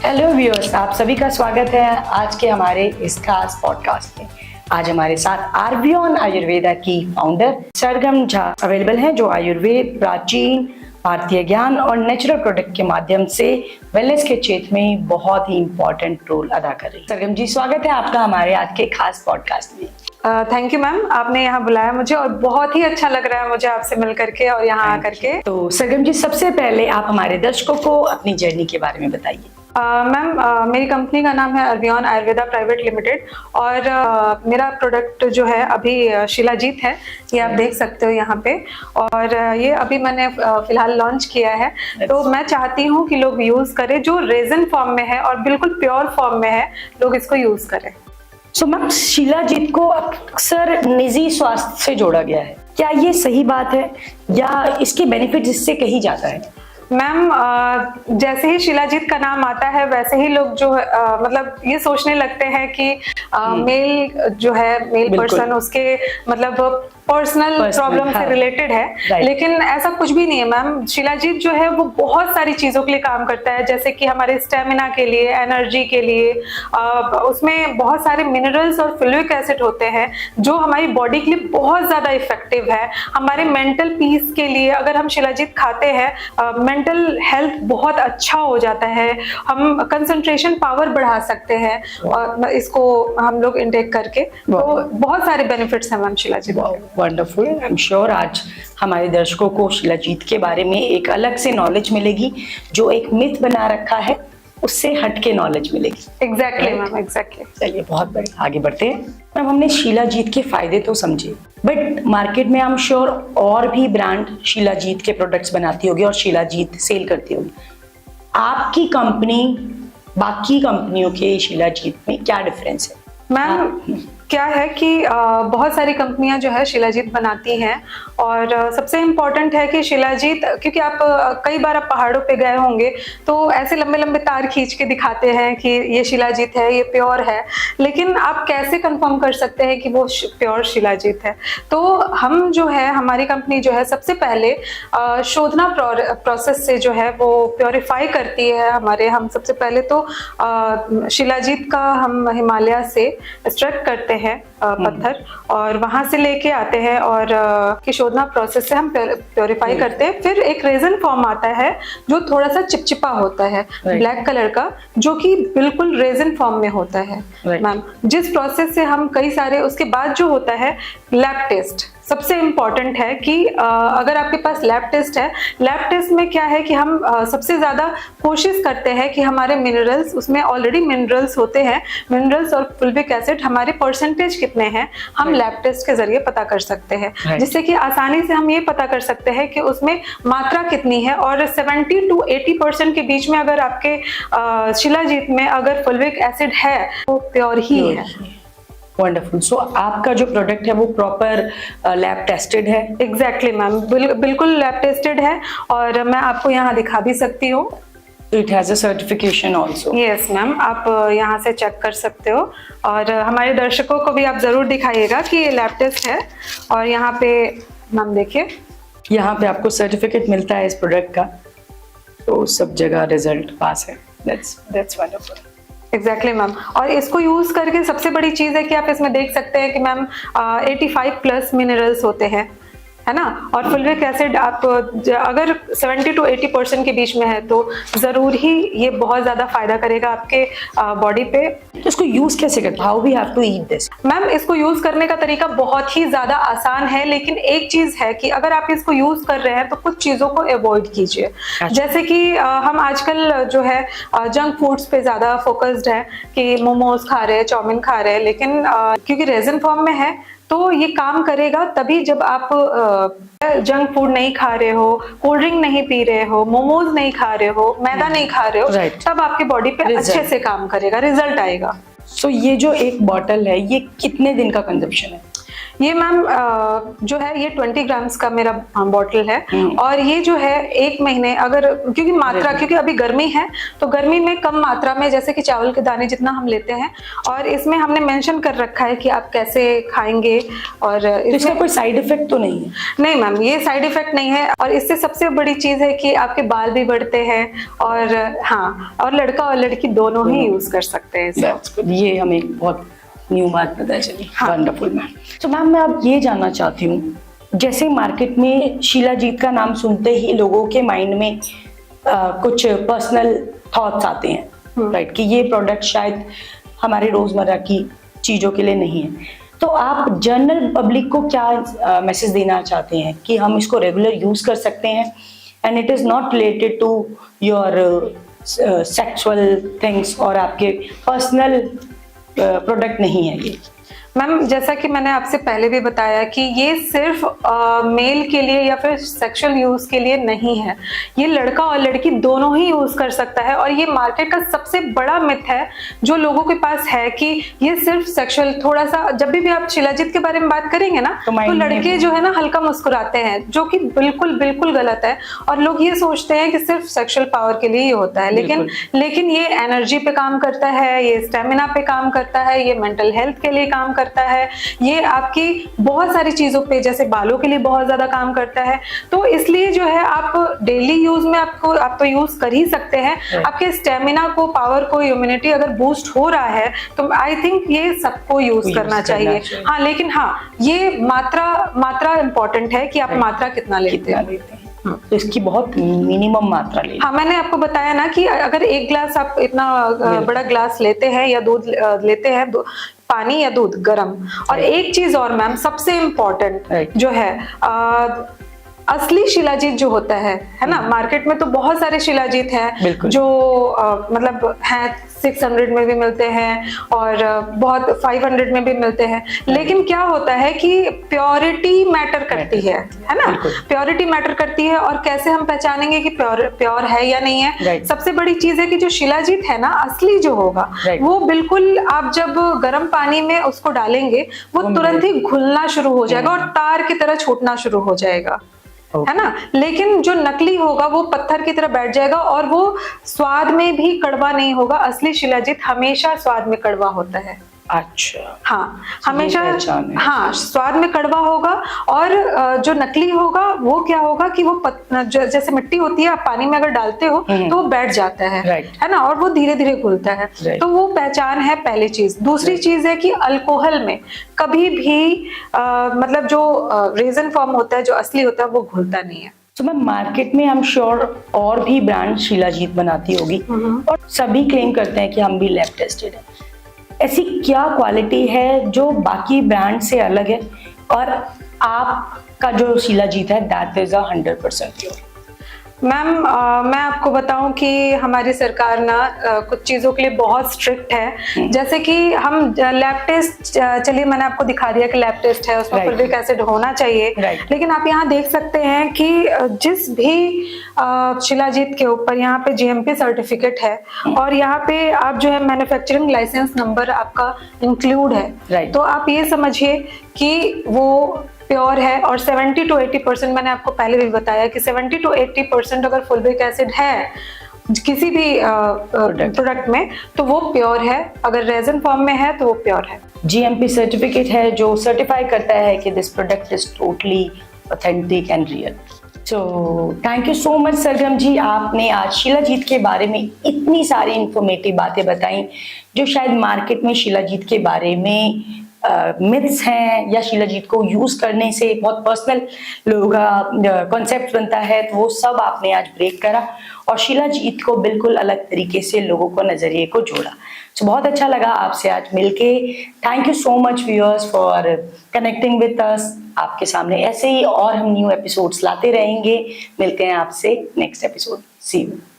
Hello viewers, आप सभी का स्वागत है आज के हमारे इस खास पॉडकास्ट में। आज हमारे साथ आरबियन आयुर्वेदा की फाउंडर सरगम झा अवेलेबल हैं, जो आयुर्वेद, प्राचीन भारतीय ज्ञान और नेचुरल प्रोडक्ट के माध्यम से वेलनेस के क्षेत्र में बहुत ही इंपॉर्टेंट रोल अदा कर रही है। सरगम जी, स्वागत है आपका हमारे आज के खास पॉडकास्ट में। थैंक यू मैम, आपने यहाँ बुलाया मुझे और बहुत ही अच्छा लग रहा है मुझे आपसे मिल करके और यहाँ आकर के। तो सरगम जी, सबसे पहले आप हमारे दर्शकों को अपनी जर्नी के बारे में बताइए। मैम, मेरी कंपनी का नाम है आरबियन आयुर्वेदा प्राइवेट लिमिटेड और मेरा प्रोडक्ट जो है अभी शिलाजीत है, ये आप देख सकते हो यहाँ पे। और ये अभी मैंने फिलहाल लॉन्च किया है। तो मैं चाहती हूँ कि लोग यूज़ करें, जो रेजन फॉर्म में है और बिल्कुल प्योर फॉर्म में है, लोग इसको यूज़ करें। सो मैम, शिलाजीत को अक्सर निजी स्वास्थ्य से जोड़ा गया है, क्या ये सही बात है या इसके बेनिफिट इससे कहीं जाता है? मैम, जैसे ही शिलाजीत का नाम आता है वैसे ही लोग जो मतलब ये सोचने लगते हैं कि मेल जो है, मेल पर्सन उसके मतलब पर्सनल प्रॉब्लम से रिलेटेड है, लेकिन ऐसा कुछ भी नहीं है मैम। शिलाजीत जो है वो बहुत सारी चीजों के लिए काम करता है, जैसे कि हमारे स्टेमिना के लिए, एनर्जी के लिए। उसमें बहुत सारे मिनरल्स और फ्लूइक एसिड होते हैं जो हमारी बॉडी के लिए बहुत ज्यादा इफेक्टिव है। हमारे मेंटल पीस के लिए अगर हम शिलाजीत खाते हैं, मेंटल हेल्थ बहुत अच्छा हो जाता है, हम कंसंट्रेशन पावर बढ़ा सकते हैं और इसको हम लोग इनटेक करके। तो बहुत सारे बेनिफिट्स हैं मैम शिलाजीत के। वंडरफुल। आई एम श्योर आज हमारे दर्शकों को शिलाजीत के बारे में एक अलग से नॉलेज मिलेगी, जो एक मिथ बना रखा है उससे हटके नॉलेज मिलेगी। Exactly ma'am, exactly. चलिए, बहुत बढ़िया, आगे बढ़ते हैं। मैम, हमने शिलाजीत के फायदे तो समझे, बट मार्केट में आई एम श्योर और भी ब्रांड शिलाजीत के प्रोडक्ट्स बनाती होगी और शिलाजीत सेल करती होगी। आपकी कंपनी बाकी कंपनियों के शिलाजीत में क्या डिफरेंस है? मैम, क्या है कि बहुत सारी कंपनियां जो है शिलाजीत बनाती हैं और सबसे इम्पोर्टेंट है कि शिलाजीत, क्योंकि आप कई बार आप पहाड़ों पे गए होंगे तो ऐसे लंबे लंबे तार खींच के दिखाते हैं कि ये शिलाजीत है, ये प्योर है, लेकिन आप कैसे कंफर्म कर सकते हैं कि वो प्योर शिलाजीत है? तो हम जो है, हमारी कंपनी जो है सबसे पहले शोधना प्रोसेस से जो है वो प्योरीफाई करती है। हम सबसे पहले तो शिलाजीत का हम हिमालय से एक्सट्रैक्ट करते हैं पत्थर और वहां से लेके आते हैं और शोधना प्रोसेस से हम प्योरीफाई करते हैं। फिर एक रेजन फॉर्म आता है जो थोड़ा सा चिपचिपा होता है, ब्लैक कलर का, जो कि बिल्कुल रेजन फॉर्म में होता है मैम। जिस प्रोसेस से हम कई सारे, उसके बाद जो होता है लैब टेस्ट, सबसे इम्पॉर्टेंट है कि अगर आपके पास लैब टेस्ट है, लैब टेस्ट में क्या है कि हम सबसे ज़्यादा कोशिश करते हैं कि हमारे मिनरल्स, उसमें ऑलरेडी मिनरल्स होते हैं, मिनरल्स और फुल्विक एसिड हमारे परसेंटेज कितने हैं हम लैब टेस्ट के जरिए पता कर सकते हैं, जिससे कि आसानी से हम ये पता कर सकते हैं कि उसमें मात्रा कितनी है। और 70 to 80% के बीच में अगर आपके शिलाजीत में अगर फुल्विक एसिड है तो प्योर ही है। वंडरफुल। सो आपका जो प्रोडक्ट है वो प्रॉपर लैब टेस्टेड है? एग्जैक्टली मैम, बिल्कुल लैब टेस्टेड है और मैं आपको यहाँ दिखा भी सकती हूँ। It has a certification also. Yes ma'am, आप यहाँ से चेक कर सकते हो और हमारे दर्शकों को भी आप जरूर दिखाइएगा कि ये लैब टेस्ट है। और यहाँ पे मैम देखिए, यहाँ पे आपको सर्टिफिकेट मिलता है इस प्रोडक्ट का, तो सब जगह रिजल्ट पास है। That's wonderful. Exactly ma'am. और इसको यूज करके सबसे बड़ी चीज है कि आप इसमें देख सकते हैं कि मैम 85+ मिनरल्स होते हैं, है ना। और फुल्विक एसिड आप अगर 70 to 80% के बीच में है तो जरूर ही ये बहुत ज्यादा फायदा करेगा आपके बॉडी पे। तो इसको यूज कैसे करते हैं? How we have to eat this? Ma'am, इसको यूज करने का तरीका बहुत ही ज्यादा आसान है, लेकिन एक चीज है कि अगर आप इसको यूज कर रहे हैं तो कुछ चीजों को अवॉइड कीजिए। जैसे कि हम आजकल जो है जंक फूड्स पे ज्यादा फोकस्ड है कि मोमोज खा रहे हैं, चाउमीन खा रहे हैं, लेकिन क्योंकि रेजन फॉर्म में है तो ये काम करेगा तभी जब आप जंक फूड नहीं खा रहे हो, कोल्ड ड्रिंक नहीं पी रहे हो, मोमोज नहीं खा रहे हो, मैदा नहीं खा रहे हो, तब आपकी बॉडी पे अच्छे से काम करेगा, रिजल्ट आएगा। सो ये जो एक बॉटल है, ये कितने दिन का कंजप्शन है? ये मैम जो है ये 20 ग्राम्स का मेरा बॉटल है, और ये जो है 1 महीने अगर, क्योंकि मात्रा, क्योंकि अभी गर्मी है तो गर्मी में कम मात्रा में, जैसे कि चावल के दाने जितना हम लेते हैं, और इसमें हमने मेंशन कर रखा है कि आप कैसे खाएंगे। और इसका कोई साइड इफेक्ट तो नहीं है? नहीं मैम, ये साइड इफेक्ट नहीं है, और इससे सबसे बड़ी चीज है कि आपके बाल भी बढ़ते हैं, और हाँ, और लड़का और लड़की दोनों ही यूज कर सकते हैं इसको। ये हमें बहुत न्यू बात पता चली। Wonderful ma'am. तो मैम मैं अब ये जानना चाहती हूँ, जैसे मार्केट में शीलाजीत का नाम सुनते ही लोगों के माइंड में कुछ पर्सनल थॉट्स आते हैं, राइट, कि ये प्रोडक्ट शायद हमारे रोजमर्रा की चीजों के लिए नहीं है। तो आप जनरल पब्लिक को क्या मैसेज देना चाहते हैं कि हम इसको रेगुलर यूज कर सकते हैं and it is not related to your sexual things और आपके पर्सनल प्रोडक्ट नहीं है ये? मैम जैसा कि मैंने आपसे पहले भी बताया कि ये सिर्फ मेल के लिए या फिर सेक्सुअल यूज के लिए नहीं है, ये लड़का और लड़की दोनों ही यूज कर सकता है। और ये मार्केट का सबसे बड़ा मिथ है जो लोगों के पास है कि ये सिर्फ सेक्सुअल, थोड़ा सा जब भी आप शिलाजीत के बारे में बात करेंगे ना तो लड़के जो है ना हल्का मुस्कुराते हैं, जो कि बिल्कुल बिल्कुल गलत है। और लोग ये सोचते हैं कि सिर्फ सेक्सुअल पावर के लिए ही होता है, लेकिन ये एनर्जी पे काम करता है, ये स्टेमिना पे काम करता है, ये मेंटल हेल्थ के लिए काम करता है, ये आपकी बहुत सारी चीजों पे, जैसे बालों के लिए बहुत ज्यादा काम करता है। तो इसलिए जो है आप डेली यूज में आप तो यूज कर ही सकते हैं। आपके स्टेमिना को, पावर को, इम्यूनिटी अगर बूस्ट हो रहा है तो आई थिंक ये सबको यूज करना चाहिए। हाँ, लेकिन हाँ, ये मात्रा इंपॉर्टेंट है कि आप मात्रा कितना लेते हैं। तो इसकी बहुत मिनिमम मात्रा ले। हाँ, मैंने आपको बताया ना कि अगर 1 ग्लास आप इतना बड़ा ग्लास लेते हैं या दूध लेते हैं, पानी या दूध गरम। और एक चीज और मैम, सबसे इम्पोर्टेंट जो है, असली शिलाजीत जो होता है ना, मार्केट में तो बहुत सारे शिलाजीत हैं जो मतलब हैं 600 में भी मिलते हैं और बहुत 500 में भी मिलते हैं, लेकिन क्या होता है कि प्योरिटी मैटर करती है ना, प्योरिटी मैटर करती है। और कैसे हम पहचानेंगे कि प्योर है या नहीं है? सबसे बड़ी चीज है कि जो शिलाजीत है ना, असली जो होगा वो बिल्कुल, आप जब गर्म पानी में उसको डालेंगे वो तुरंत ही घुलना शुरू हो जाएगा और तार की तरह छूटना शुरू हो जाएगा, है ना। लेकिन जो नकली होगा वो पत्थर की तरह बैठ जाएगा और वो स्वाद में भी कड़वा नहीं होगा। असली शिलाजीत हमेशा स्वाद में कड़वा होता है। अच्छा, हाँ, हमेशा हाँ स्वाद में कड़वा होगा। और जो नकली होगा वो क्या होगा कि वो जैसे मिट्टी होती है, आप पानी में अगर डालते हो तो वो बैठ जाता है ना, और वो धीरे धीरे घुलता है। तो वो पहचान है पहली चीज। दूसरी चीज है कि अल्कोहल में कभी भी मतलब जो रेजन फॉर्म होता है, जो असली होता है, वो घुलता नहीं है। तो मैम मार्केट में आई एम श्योर और भी ब्रांड शिलाजीत बनाती होगी और सभी क्लेम करते हैं कि हम भी लैब टेस्टेड है। ऐसी क्या क्वालिटी है जो बाकी ब्रांड से अलग है और आपका जो शिलाजीत है दैट इज 100% प्योर? मैम मैं आपको बताऊं कि हमारी सरकार ना कुछ चीज़ों के लिए बहुत स्ट्रिक्ट है। जैसे कि हम लैब टेस्ट, चलिए मैंने आपको दिखा दिया कि लैब टेस्ट है, उसमें फुलविक एसिड होना चाहिए। लेकिन आप यहाँ देख सकते हैं कि जिस भी शिलाजीत के ऊपर यहाँ पे GMP सर्टिफिकेट है और यहाँ पे आप जो है मैन्युफैक्चरिंग लाइसेंस नंबर आपका इंक्लूड है, तो आप ये समझिए कि वो प्योर है। और 70 to 80% मैंने आपको पहले भी बताया कि 70 to 80% अगर फुलविक एसिड है किसी भी प्रोडक्ट में तो वो प्योर है। अगर रेजन फॉर्म में है तो वो प्योर है। GMP सर्टिफिकेट है जो सर्टिफाई करता है कि this product is totally authentic and real. So thank you so much Sargam ji, आपने आज शिलाजीत के बारे में इतनी सारी इंफॉर्मेटिव बातें बताई जो शायद मार्केट में शिलाजीत के बारे में मिथ्स हैं या शिलाजीत को यूज करने से बहुत पर्सनल लोगों का कॉन्सेप्ट बनता है, तो वो सब आपने आज ब्रेक करा और शिलाजीत को बिल्कुल अलग तरीके से लोगों को नजरिए को जोड़ा। तो बहुत अच्छा लगा आपसे आज मिलके। Thank you so much viewers for connecting with us. आपके सामने ऐसे ही और हम न्यू एपिसोड्स लाते रहेंगे। मिलते हैं आपसे नेक्स्ट एपिसोड। C you.